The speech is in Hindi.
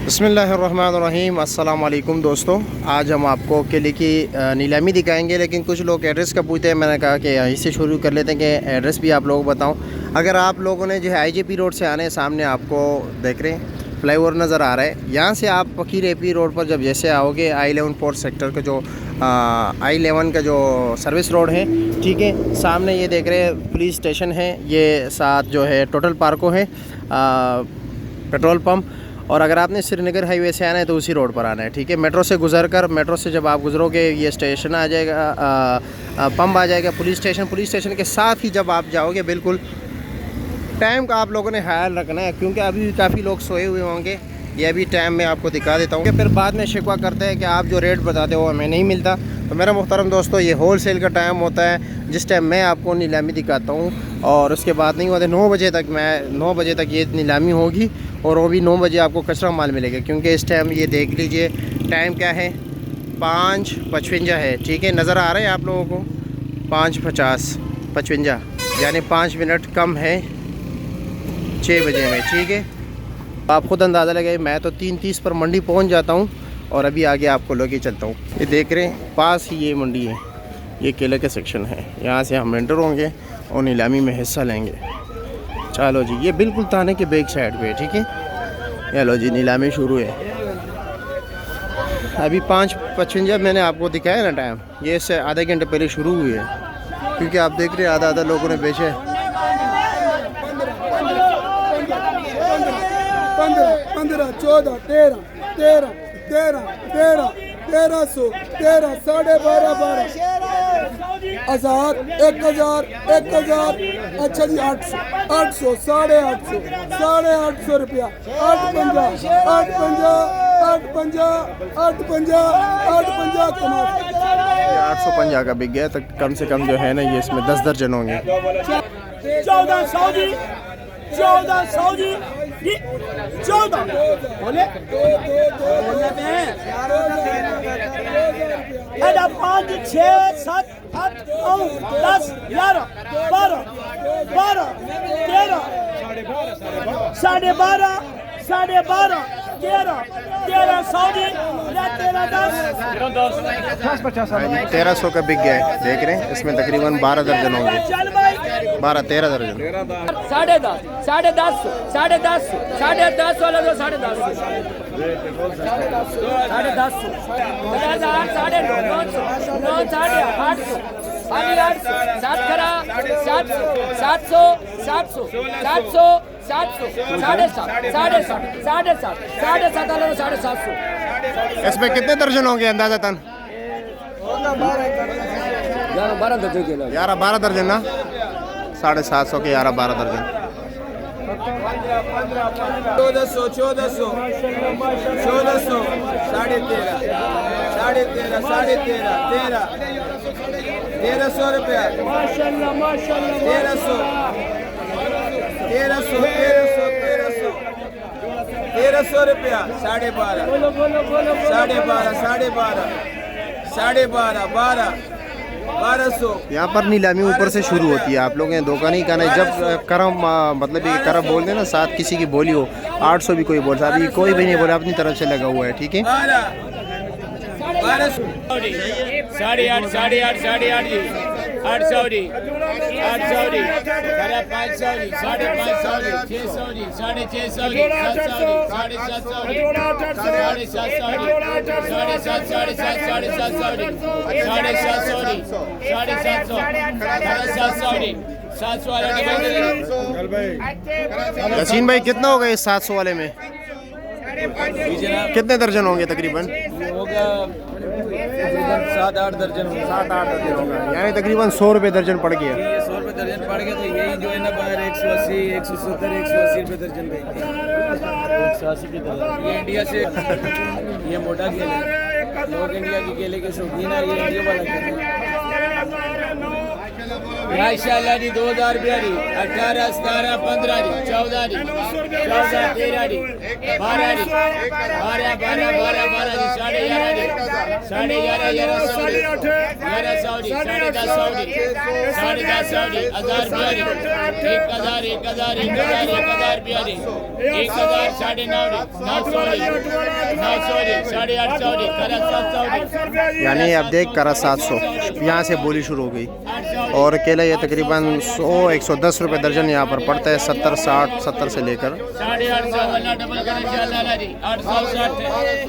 बिस्मिल्लाहिर्रहमानिर्रहीम। अस्सलाम वालेकुम दोस्तों, आज हम आपको केले की नीलामी दिखाएंगे, लेकिन कुछ लोग एड्रेस का पूछते हैं। मैंने कहा कि यहीं से शुरू कर लेते हैं कि एड्रेस भी आप लोगों को बताऊं। अगर आप लोगों ने जो है IJP रोड से आने, सामने आपको देख रहे हैं फ्लाईओवर नज़र आ रहा है। यहाँ से आप फकीर AP रोड पर जब जैसे आओगे, I11 पोर्ट सेक्टर का जो I11 का जो सर्विस रोड है, ठीक है, सामने ये देख रहे हैं पुलिस स्टेशन है, ये साथ जो है टोटल पार्को है, पेट्रोल पम्प। और अगर आपने श्रीनगर हाईवे से आना है तो उसी रोड पर आना है, ठीक है। मेट्रो से गुजरकर, मेट्रो से जब आप गुजरोगे ये स्टेशन आ जाएगा, पंप आ जाएगा, पुलिस स्टेशन के साथ ही जब आप जाओगे, बिल्कुल टाइम का आप लोगों ने ख्याल रखना है, क्योंकि अभी काफ़ी लोग सोए हुए होंगे। ये अभी टाइम मैं आपको दिखा देता हूँ, फिर बाद में शिकवा करते हैं कि आप जो रेट बताते हो हमें नहीं मिलता। तो मेरा मुहतरम दोस्तों, ये होल सेल का टाइम होता है जिस टाइम मैं आपको नीलामी दिखाता हूँ, और उसके बाद नहीं होता 9 बजे तक। 9 बजे तक ये नीलामी होगी, और वो भी 9 बजे आपको कचरा माल मिलेगा, क्योंकि इस टाइम ये देख लीजिए टाइम क्या है, 5:55 है, ठीक है। नज़र आ रहा है आप लोगों को 5:55, यानी 5 मिनट कम है 6 बजे में, ठीक है। आप ख़ुद अंदाज़ा लगाए, मैं तो 3:30 पर मंडी पहुंच जाता हूं, और अभी आगे आपको लेके चलता हूं। ये देख रहे हैं पास ही ये मंडी है, ये केले का सेक्शन है। यहाँ से हम एंटर होंगे और नीलामी में हिस्सा लेंगे। चलो जी, ये बिल्कुल थाने के बैक साइड पे है, ठीक है। चलो जी, नीलामी शुरू है। अभी 5:55 मैंने आपको दिखाया ना टाइम, ये इससे आधे घंटे पहले शुरू हुई है, क्योंकि आप देख रहे हैं आधा लोगों ने बेचे। 15, 14, 13, 1300, 13, 12.5, 1000, 1000, अच्छा जी 800, 850 रुपया, 850 कमा। 850 का बिक गया, तो कम से कम जो है ना, ये इसमें 10 दर्जन होंगे। 1400 जी, 1400 जी, 14 बोले 5, 6, 7, 8, 9, 10, 11, 12, 13, 12.5, 13.5, 1300 जी, 1300 का बिक गया है, देख रहे हैं। इसमें तकरीबन 12 दर्जन होंगे, 12-13 दर्जन। 10.5, 10.5, 10.5, 10.5 वाला दो, 10.5, 10.5, 9.5, 800, 7 करा 700, 700, 700, 700, 700, 7.5 वाला दो, 750। इसमें कितने दर्जन होंगे अंदाज़तन? 12 दर्जन 12 दर्जन ना, 750 के 12 दर्जन। 1400, 1300 रुपया, 1300 रुपया, 1200। यहाँ पर नीलामी ऊपर से शुरू होती है। आप लोगों ने धोखा नहीं करना है। जब करम मतलब ये करम बोल देना, साथ किसी की बोली हो, 800 भी कोई बोलता, अभी कोई भी नहीं बोला, अपनी तरफ से लगा हुआ है, ठीक है। 8.5 जी, 800 जी, 800 जी, 500 जी, 550 जी, 600 जी, 650 जी, 700 जी, 750 जी, 750 जी, 750 जी, 700 जी, 700 वाले। यासीन भाई, कितना होगा इस 700 वाले में? कितने दर्जन होंगे तकरीबन? होगा 7-8 दर्जन, 7-8 दर्जन होगा, यानी तकरीबन 100 रुपये दर्जन पड़ गया। ये 100 रुपये दर्जन पड़ गया, तो यही जो है ना बाहर 180, 170, 180 रुपये दर्जन पे, 180 की दर्जन। ये इंडिया से, ये मोटा केला है, लोग इंडिया की केले के शौकीन है, ये इंडिया वाला केला है। माशाअल्लाह दी 2000 रुपया दी 18 17 15 दी 14 दी 14 13 दी 12 दी 12 12 12 12 दी 11.5 दी 11.5 11 दी 11 दी 10.5 दी 10.5 दी 1000 रुपया दी 1000 1000 1000 रुपया दी 1000 9.5 दी 900 दी 900 दी 850 दी 700 दी यानी आप देख करा 700 यहाँ से बोली शुरू हो गई। और केला ये तकरीबन 100 110 रुपये दर्जन यहाँ पर पड़ता है, 70 60 70 से लेकर 850 डबल कर इंशाल्लाह दी 860